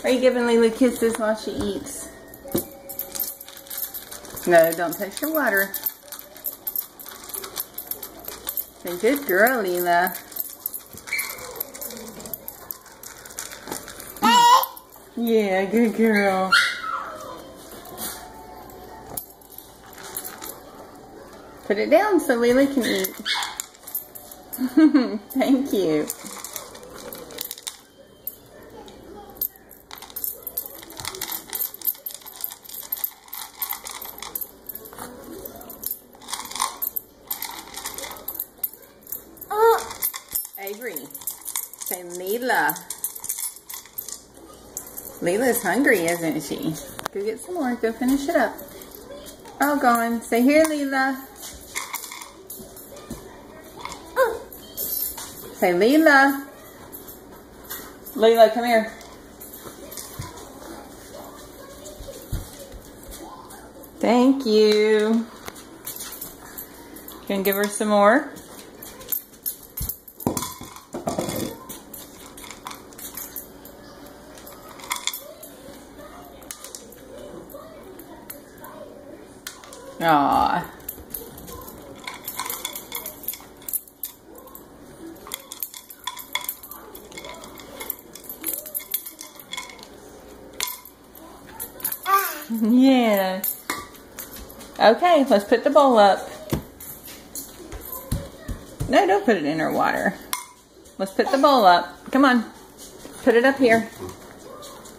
Are you giving Lila kisses while she eats? No, don't touch your water. Say, good girl, Lila. Yeah, good girl. Put it down so Lila can eat. Thank you. Avery, say Lila. Lila's hungry, isn't she? Go get some more. Go finish it up. All gone. Say here, Lila. Say Lila. Lila, come here. Thank you. Gonna give her some more? Aww. Yeah. Okay, let's put the bowl up. No, don't put it in her water. Let's put the bowl up. Come on. Put it up here.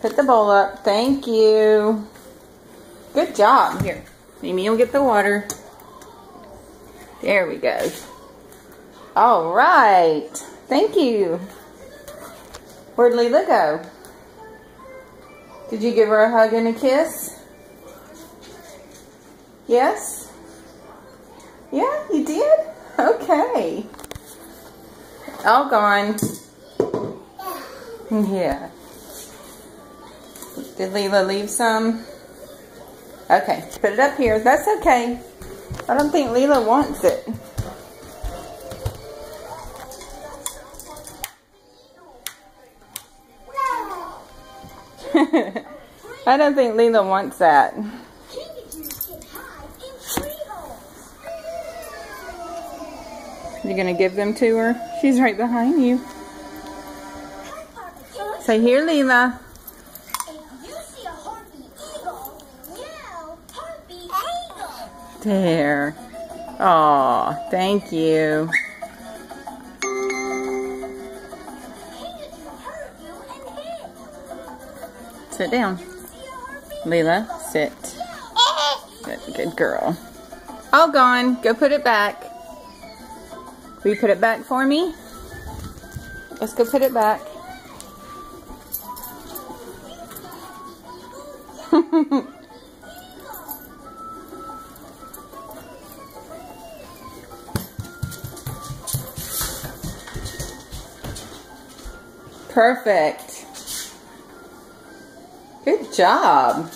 Put the bowl up. Thank you. Good job. Here. Mimi will get the water. There we go. All right. Thank you. Where'd Lila go? Did you give her a hug and a kiss? Yes? Yeah, you did? Okay. All gone. Yeah. Did Lila leave some? Okay, put it up here. That's okay. I don't think Lila wants it. I don't think Lila wants that. You gonna give them to her? She's right behind you. Say here, Lila. There. Aw, thank you. Sit down. Lila, sit. Good girl. All gone. Go put it back. Will you put it back for me? Let's go put it back. Perfect. Good job.